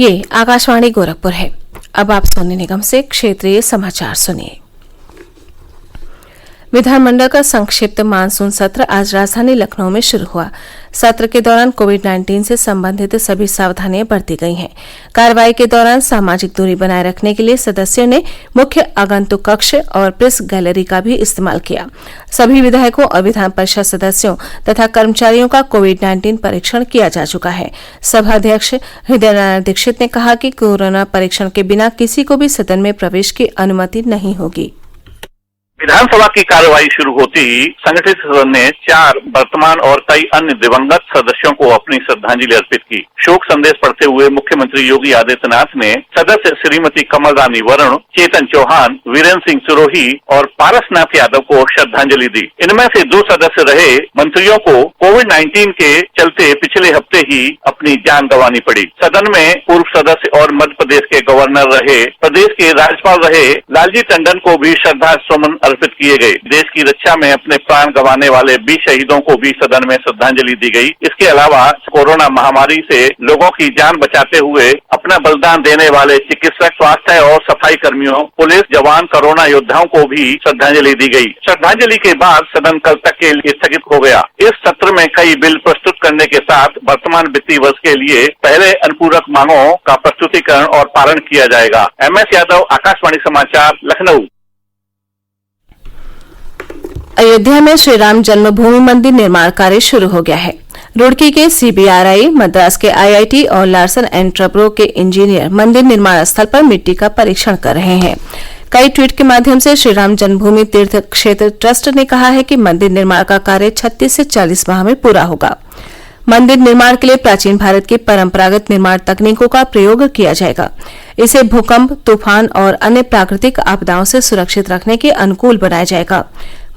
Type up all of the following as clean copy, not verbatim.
ये आकाशवाणी गोरखपुर है। अब आप सोनी निगम से क्षेत्रीय समाचार सुनिए। विधानमंडल का संक्षिप्त मानसून सत्र आज राजधानी लखनऊ में शुरू हुआ। सत्र के दौरान कोविड-19 से संबंधित सभी सावधानियां बरती गई हैं। कार्रवाई के दौरान सामाजिक दूरी बनाए रखने के लिए सदस्यों ने मुख्य आगंतुक कक्ष और प्रेस गैलरी का भी इस्तेमाल किया। सभी विधायकों और विधान परिषद सदस्यों तथा कर्मचारियों का कोविड-19 परीक्षण किया जा चुका है। सभाध्यक्ष हृदय नारायण दीक्षित ने कहा कि कोरोना परीक्षण के बिना किसी को भी सदन में प्रवेश की अनुमति नहीं होगी। विधानसभा की कार्यवाही शुरू होते ही संगठित सदन ने 4 वर्तमान और कई अन्य दिवंगत सदस्यों को अपनी श्रद्धांजलि अर्पित की। शोक संदेश पढ़ते हुए मुख्यमंत्री योगी आदित्यनाथ ने सदस्य श्रीमती कमल रानी वरुण, चेतन चौहान, वीरेंद्र सिंह सिरोही और पारसनाथ यादव को श्रद्धांजलि दी। इनमें से 2 सदस्य रहे मंत्रियों को कोविड-19 के चलते पिछले हफ्ते ही अपनी जान गंवानी पड़ी। सदन में पूर्व सदस्य और मध्य प्रदेश के गवर्नर रहे, प्रदेश के राज्यपाल रहे लालजी टंडन को भी श्रद्धा सुमन अर्पित किए गए। देश की रक्षा में अपने प्राण गंवाने वाले 20 शहीदों को भी सदन में श्रद्धांजलि दी गई। इसके अलावा कोरोना महामारी से लोगों की जान बचाते हुए अपना बलिदान देने वाले चिकित्सक, स्वास्थ्य और सफाई कर्मियों, पुलिस जवान, कोरोना योद्धाओं को भी श्रद्धांजलि दी गई। श्रद्धांजलि के बाद सदन कल तक के लिए स्थगित हो गया। इस सत्र में कई बिल प्रस्तुत करने के साथ वर्तमान वित्तीय वर्ष के लिए पहले अनुपूरक मांगों का प्रस्तुतिकरण और पारण किया जाएगा। MS यादव, आकाशवाणी समाचार, लखनऊ। अयोध्या में श्री राम जन्मभूमि मंदिर निर्माण कार्य शुरू हो गया है। रुड़की के CBRI, मद्रास के IIT और लार्सन एंड टब्रो के इंजीनियर मंदिर निर्माण स्थल पर मिट्टी का परीक्षण कर रहे हैं। कई ट्वीट के माध्यम से श्री राम जन्मभूमि तीर्थ क्षेत्र ट्रस्ट ने कहा है कि मंदिर निर्माण का कार्य 36 से 40 माह में पूरा होगा। मंदिर निर्माण के लिए प्राचीन भारत की परंपरागत निर्माण तकनीकों का प्रयोग किया जाएगा। इसे भूकंप, तूफान और अन्य प्राकृतिक आपदाओं से सुरक्षित रखने के अनुकूल बनाया जाएगा।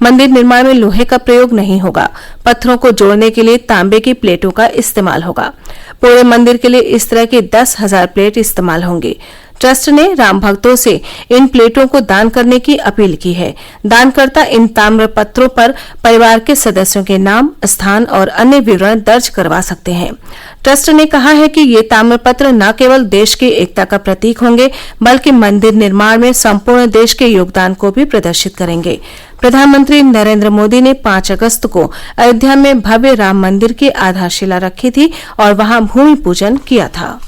मंदिर निर्माण में लोहे का प्रयोग नहीं होगा। पत्थरों को जोड़ने के लिए तांबे की प्लेटों का इस्तेमाल होगा। पूरे मंदिर के लिए इस तरह की 10,000 प्लेट इस्तेमाल होंगी। ट्रस्ट ने राम भक्तों से इन प्लेटों को दान करने की अपील की है। दानकर्ता इन ताम्र पत्रों पर परिवार के सदस्यों के नाम, स्थान और अन्य विवरण दर्ज करवा सकते हैं। ट्रस्ट ने कहा है कि ये ताम्र पत्र न केवल देश की एकता का प्रतीक होंगे, बल्कि मंदिर निर्माण में संपूर्ण देश के योगदान को भी प्रदर्शित करेंगे। प्रधानमंत्री नरेंद्र मोदी ने 5 अगस्त को अयोध्या में भव्य राम मंदिर की आधारशिला रखी थी और वहां भूमि पूजन किया था।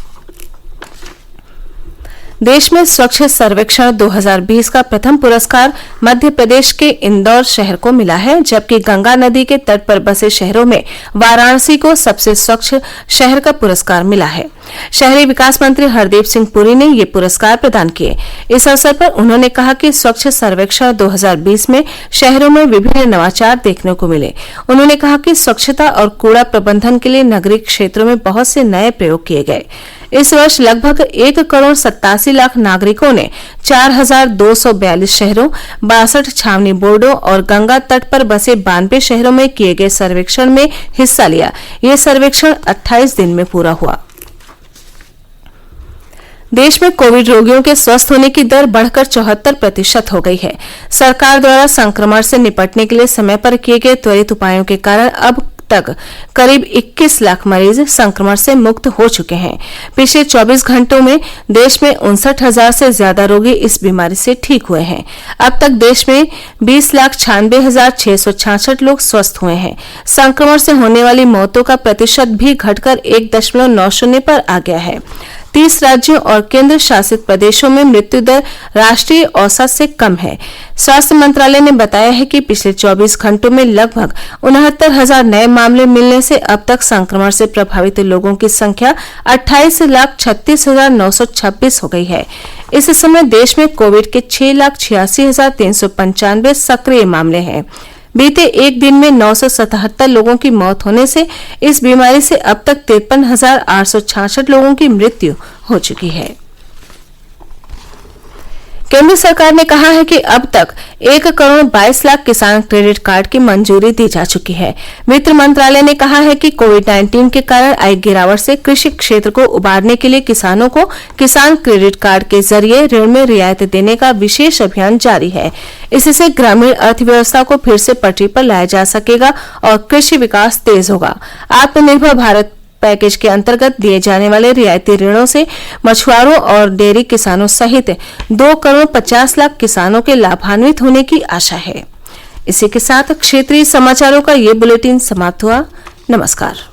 देश में स्वच्छ सर्वेक्षण 2020 का प्रथम पुरस्कार मध्य प्रदेश के इंदौर शहर को मिला है, जबकि गंगा नदी के तट पर बसे शहरों में वाराणसी को सबसे स्वच्छ शहर का पुरस्कार मिला है। शहरी विकास मंत्री हरदीप सिंह पुरी ने ये पुरस्कार प्रदान किए। इस अवसर पर उन्होंने कहा कि स्वच्छ सर्वेक्षण 2020 में शहरों में विभिन्न नवाचार देखने को मिले। उन्होंने कहा कि स्वच्छता और कूड़ा प्रबंधन के लिए नगरीय क्षेत्रों में बहुत से नए प्रयोग किए गए। इस वर्ष लगभग 1,87,00,000 नागरिकों ने 4,242 शहरों, 62 छावनी बोर्डों और गंगा तट पर बसे 92 शहरों में किए गए सर्वेक्षण में हिस्सा लिया। ये सर्वेक्षण 28 दिन में पूरा हुआ। देश में कोविड रोगियों के स्वस्थ होने की दर बढ़कर 74% हो गई है। सरकार द्वारा संक्रमण से निपटने के लिए समय पर किए गए त्वरित उपायों के कारण अब तक करीब 21 लाख मरीज संक्रमण से मुक्त हो चुके हैं। पिछले 24 घंटों में देश में 59,000 से ज्यादा रोगी इस बीमारी से ठीक हुए हैं। अब तक देश में 20,96,666 लोग स्वस्थ हुए हैं। संक्रमण से होने वाली मौतों का प्रतिशत भी घटकर 1.90 पर आ गया है। 30 राज्यों और केंद्र शासित प्रदेशों में मृत्यु दर राष्ट्रीय औसत से कम है। स्वास्थ्य मंत्रालय ने बताया है कि पिछले 24 घंटों में लगभग 69,000 नए मामले मिलने से अब तक संक्रमण से प्रभावित लोगों की संख्या 28,36,926 हो गई है। इस समय देश में कोविड के 6,86,395 सक्रिय मामले हैं। बीते एक दिन में 977 लोगों की मौत होने से इस बीमारी से अब तक 53,866 लोगों की मृत्यु हो चुकी है। केंद्र सरकार ने कहा है कि अब तक 1,22,00,000 किसान क्रेडिट कार्ड की मंजूरी दी जा चुकी है। वित्त मंत्रालय ने कहा है कि कोविड-19 के कारण आई गिरावट से कृषि क्षेत्र को उबारने के लिए किसानों को किसान क्रेडिट कार्ड के जरिए ऋण में रियायत देने का विशेष अभियान जारी है। इससे ग्रामीण अर्थव्यवस्था को फिर से पटरी पर लाया जा सकेगा और कृषि विकास तेज होगा। आत्मनिर्भर भारत पैकेज के अंतर्गत दिए जाने वाले रियायती ऋणों से मछुआरों और डेयरी किसानों सहित 2,50,00,000 किसानों के लाभान्वित होने की आशा है। इसी के साथ क्षेत्रीय समाचारों का ये बुलेटिन समाप्त हुआ। नमस्कार।